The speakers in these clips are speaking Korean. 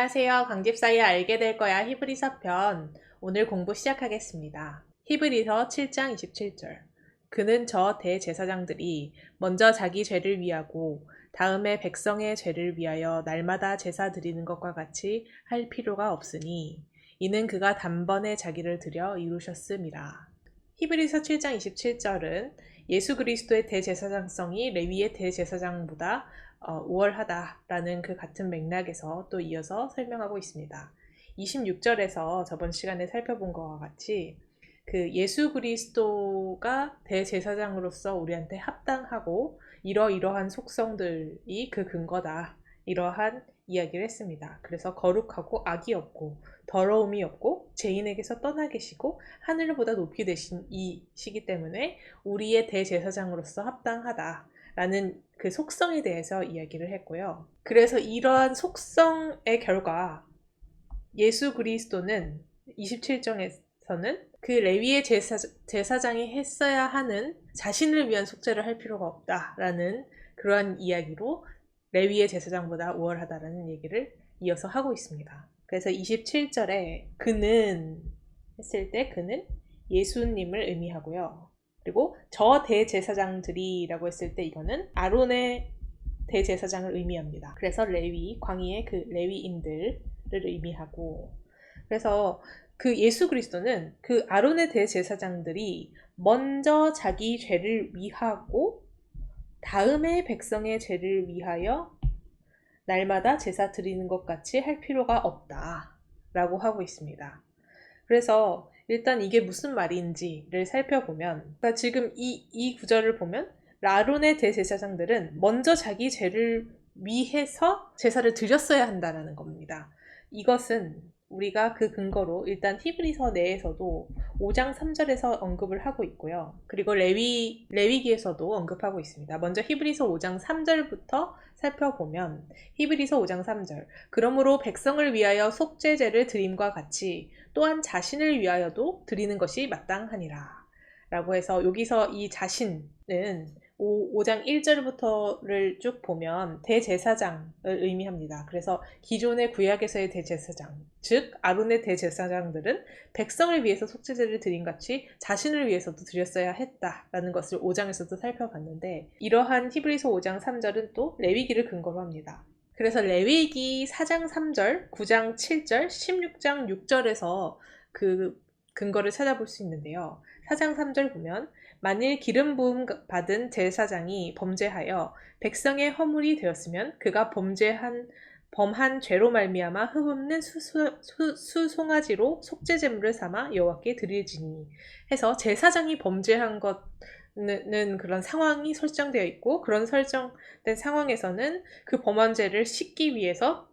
안녕하세요. 강집사의 알게 될 거야 히브리서 편. 오늘 공부 시작하겠습니다. 히브리서 7장 27절. 그는 저 대제사장들이 먼저 자기 죄를 위하고 다음에 백성의 죄를 위하여 날마다 제사 드리는 것과 같이 할 필요가 없으니 이는 그가 단번에 자기를 드려 이루셨음이라. 히브리서 7장 27절은 예수 그리스도의 대제사장성이 레위의 대제사장보다 우월하다라는 그 같은 맥락에서 또 이어서 설명하고 있습니다. 26절에서 저번 시간에 살펴본 것과 같이 그 예수 그리스도가 대제사장으로서 우리한테 합당하고 이러이러한 속성들이 그 근거다. 이러한 이야기를 했습니다. 그래서 거룩하고 악이 없고 더러움이 없고 죄인에게서 떠나 계시고 하늘보다 높이 되신 이시기 때문에 우리의 대제사장으로서 합당하다라는 그 속성에 대해서 이야기를 했고요. 그래서 이러한 속성의 결과 예수 그리스도는 27장에서는 그 레위의 제사장이 했어야 하는 자신을 위한 속죄를 할 필요가 없다라는 그러한 이야기로 레위의 제사장보다 우월하다라는 얘기를 이어서 하고 있습니다. 그래서 27절에 그는 했을 때 그는 예수님을 의미하고요. 그리고 저 대제사장들이라고 했을 때 이거는 아론의 대제사장을 의미합니다. 그래서 레위, 광희의 그 레위인들을 의미하고, 그래서 그 예수 그리스도는 그 아론의 대제사장들이 먼저 자기 죄를 위하고 다음에 백성의 죄를 위하여 날마다 제사 드리는 것 같이 할 필요가 없다 라고 하고 있습니다. 그래서 일단 이게 무슨 말인지를 살펴보면, 그러니까 지금 이 구절을 보면 아론의 대제사장들은 먼저 자기 죄를 위해서 제사를 드렸어야 한다는 겁니다. 이것은 우리가 그 근거로 일단 히브리서 내에서도 5장 3절에서 언급을 하고 있고요. 그리고 레위기에서도 언급하고 있습니다. 먼저 히브리서 5장 3절부터 살펴보면 히브리서 5장 3절 그러므로 백성을 위하여 속죄제를 드림과 같이 또한 자신을 위하여도 드리는 것이 마땅하니라 라고 해서 여기서 이 자신은 5장 1절부터를 쭉 보면 대제사장을 의미합니다. 그래서 기존의 구약에서의 대제사장, 즉 아론의 대제사장들은 백성을 위해서 속죄제를 드림같이 자신을 위해서도 드렸어야 했다라는 것을 5장에서도 살펴봤는데, 이러한 히브리서 5장 3절은 또 레위기를 근거로 합니다. 그래서 레위기 4장 3절, 9장 7절, 16장 6절에서 그 근거를 찾아볼 수 있는데요. 4장 3절 보면 만일 기름 부음 받은 제사장이 범죄하여 백성의 허물이 되었으면 그가 범한 죄로 말미암아 흠없는 수송아지로 속죄제물을 삼아 여호와께 드릴지니 해서 제사장이 범죄한 것은 그런 상황이 설정되어 있고, 그런 설정된 상황에서는 그 범한 죄를 씻기 위해서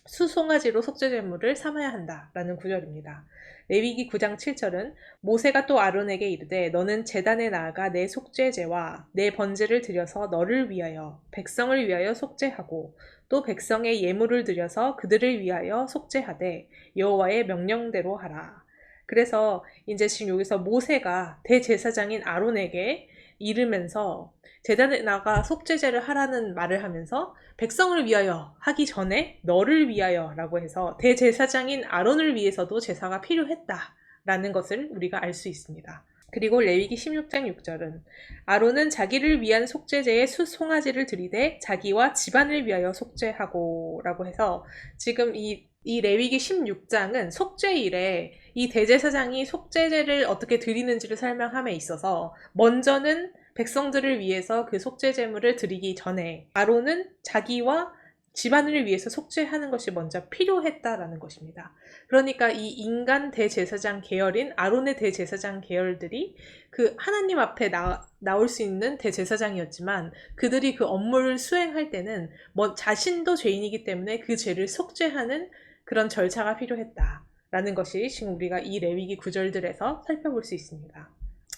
수송아지로 속죄제물을 삼아야 한다라는 구절입니다. 레위기 9장 7절은 모세가 또 아론에게 이르되 너는 제단에 나아가 내 속죄제와 내 번제를 드려서 너를 위하여 백성을 위하여 속죄하고 또 백성의 예물을 드려서 그들을 위하여 속죄하되 여호와의 명령대로 하라. 그래서 이제 지금 여기서 모세가 대제사장인 아론에게 이르면서 제단에 나가 속죄제를 하라는 말을 하면서 백성을 위하여 하기 전에 너를 위하여 라고 해서 대제사장인 아론을 위해서도 제사가 필요했다라는 것을 우리가 알 수 있습니다. 그리고 레위기 16장 6절은 아론은 자기를 위한 속죄제에 수송아지를 드리되 자기와 집안을 위하여 속죄하고 라고 해서 지금 이 레위기 16장은 속죄일에 이 대제사장이 속죄제를 어떻게 드리는지를 설명함에 있어서 먼저는 백성들을 위해서 그 속죄제물을 드리기 전에 아론은 자기와 집안을 위해서 속죄하는 것이 먼저 필요했다라는 것입니다. 그러니까 이 인간 대제사장 계열인 아론의 대제사장 계열들이 그 하나님 앞에 나올 수 있는 대제사장이었지만 그들이 그 업무를 수행할 때는 자신도 죄인이기 때문에 그 죄를 속죄하는 그런 절차가 필요했다라는 것이 지금 우리가 이 레위기 구절들에서 살펴볼 수 있습니다.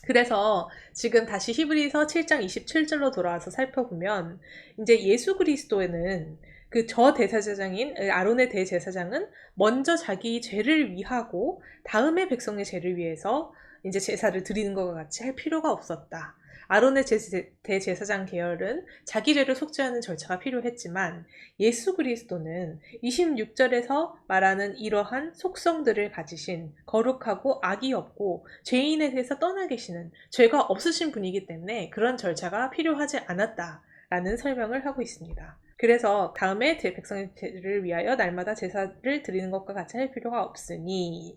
그래서 지금 다시 히브리서 7장 27절로 돌아와서 살펴보면 이제 예수 그리스도에는 그 저 대제사장인 아론의 대제사장은 먼저 자기 죄를 위하고 다음에 백성의 죄를 위해서 이제 제사를 드리는 것과 같이 할 필요가 없었다. 아론의 대제사장 계열은 자기 죄를 속죄하는 절차가 필요했지만 예수 그리스도는 26절에서 말하는 이러한 속성들을 가지신 거룩하고 악이 없고 죄인에 대해서 떠나 계시는 죄가 없으신 분이기 때문에 그런 절차가 필요하지 않았다라는 설명을 하고 있습니다. 그래서 다음에 백성의 죄를 위하여 날마다 제사를 드리는 것과 같이 할 필요가 없으니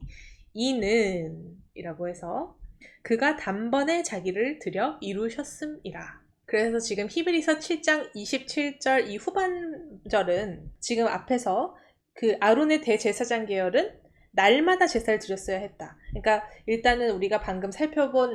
이는 이라고 해서 그가 단번에 자기를 드려 이루셨음이라. 그래서 지금 히브리서 7장 27절 이 후반절은 지금 앞에서 그 아론의 대제사장 계열은 날마다 제사를 드렸어야 했다. 그러니까 일단은 우리가 방금 살펴본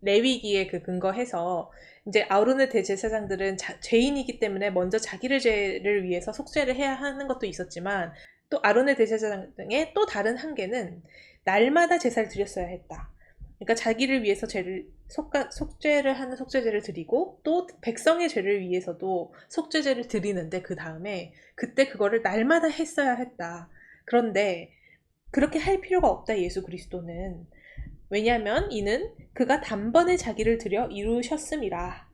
레위기에 그 근거해서 이제 아론의 대제사장들은 죄인이기 때문에 먼저 자기를 죄를 위해서 속죄를 해야 하는 것도 있었지만 또 아론의 대제사장 등의 또 다른 한계는 날마다 제사를 드렸어야 했다. 그러니까 자기를 위해서 속죄를 하는 속죄제를 드리고 또 백성의 죄를 위해서도 속죄제를 드리는데 그 다음에 그때 그거를 날마다 했어야 했다. 그런데 그렇게 할 필요가 없다 예수 그리스도는. 왜냐하면 이는 그가 단번에 자기를 드려 이루셨음이라.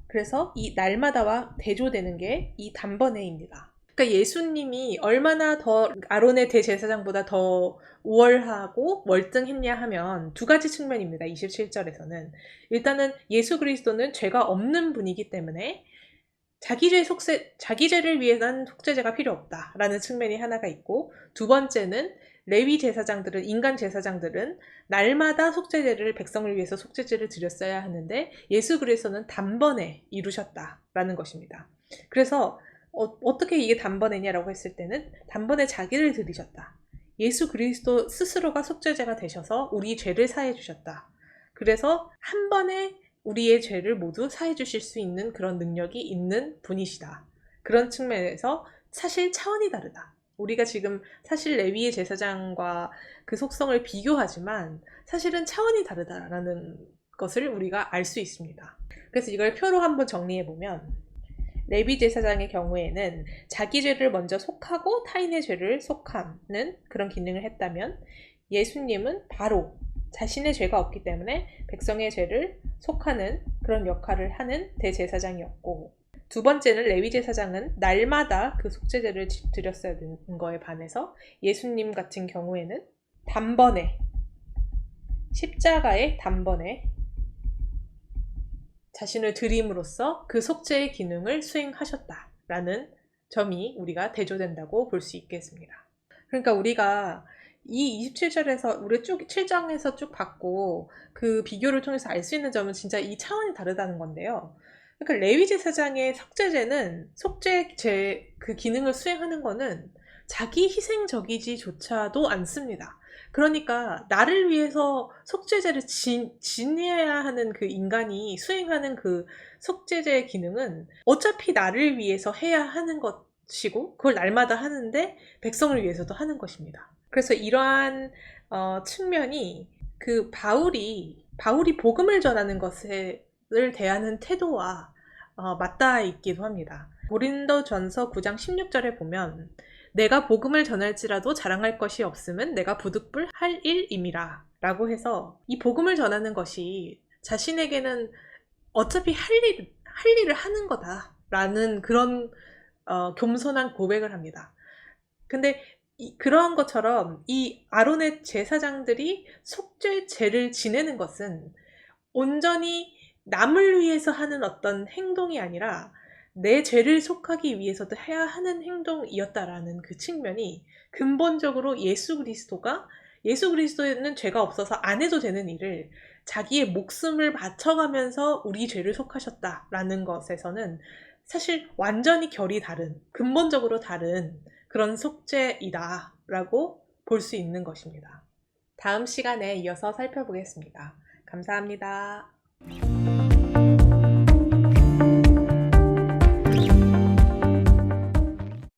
그래서 이 날마다와 대조되는 게 이 단번에입니다. 그러니까 예수님이 얼마나 더 아론의 대제사장보다 더 우월하고 월등했냐 하면 두 가지 측면입니다. 27절에서는. 일단은 예수 그리스도는 죄가 없는 분이기 때문에 자기 죄를 위한 속죄제가 필요 없다라는 측면이 하나가 있고, 두 번째는 레위 제사장들은, 인간 제사장들은 날마다 속죄제를, 백성을 위해서 속죄제를 드렸어야 하는데 예수 그리스도는 단번에 이루셨다라는 것입니다. 그래서 어떻게 이게 단번에냐라고 했을 때는 단번에 자기를 드리셨다. 예수 그리스도 스스로가 속죄제가 되셔서 우리 죄를 사해 주셨다. 그래서 한 번에 우리의 죄를 모두 사해 주실 수 있는 그런 능력이 있는 분이시다. 그런 측면에서 사실 차원이 다르다. 우리가 지금 사실 레위의 제사장과 그 속성을 비교하지만 사실은 차원이 다르다라는 것을 우리가 알 수 있습니다. 그래서 이걸 표로 한번 정리해보면, 레위 제사장의 경우에는 자기 죄를 먼저 속하고 타인의 죄를 속하는 그런 기능을 했다면, 예수님은 바로 자신의 죄가 없기 때문에 백성의 죄를 속하는 그런 역할을 하는 대제사장이었고, 두 번째는 레위 제사장은 날마다 그 속죄제를 드렸어야 되는 거에 반해서 예수님 같은 경우에는 단번에, 십자가의 단번에 자신을 드림으로써 그 속죄의 기능을 수행하셨다라는 점이 우리가 대조된다고 볼 수 있겠습니다. 그러니까 우리가 이 27절에서 우리 7장에서 쭉 봤고 그 비교를 통해서 알 수 있는 점은 진짜 이 차원이 다르다는 건데요. 그러니까 레위 제사장의 속죄제는, 속죄제 그 기능을 수행하는 거는 자기 희생적이지조차도 않습니다. 그러니까 나를 위해서 속죄제를 지내야 하는 그 인간이 수행하는 그 속죄제의 기능은 어차피 나를 위해서 해야 하는 것이고, 그걸 날마다 하는데 백성을 위해서도 하는 것입니다. 그래서 이러한 측면이 그 바울이 복음을 전하는 것을 대하는 태도와 맞닿아 있기도 합니다. 고린도전서 9장 16절에 보면, 내가 복음을 전할지라도 자랑할 것이 없음은 내가 부득불 할 일임이라 라고 해서, 이 복음을 전하는 것이 자신에게는 어차피 할 일을 하는 거다 라는 그런 겸손한 고백을 합니다. 근데 그러한 것처럼 이 아론의 제사장들이 속죄제를 지내는 것은 온전히 남을 위해서 하는 어떤 행동이 아니라 내 죄를 속하기 위해서도 해야 하는 행동이었다라는 그 측면이 근본적으로 예수 그리스도는 죄가 없어서 안 해도 되는 일을 자기의 목숨을 바쳐가면서 우리 죄를 속하셨다라는 것에서는 사실 완전히 결이 다른, 근본적으로 다른 그런 속죄이다라고 볼 수 있는 것입니다. 다음 시간에 이어서 살펴보겠습니다. 감사합니다.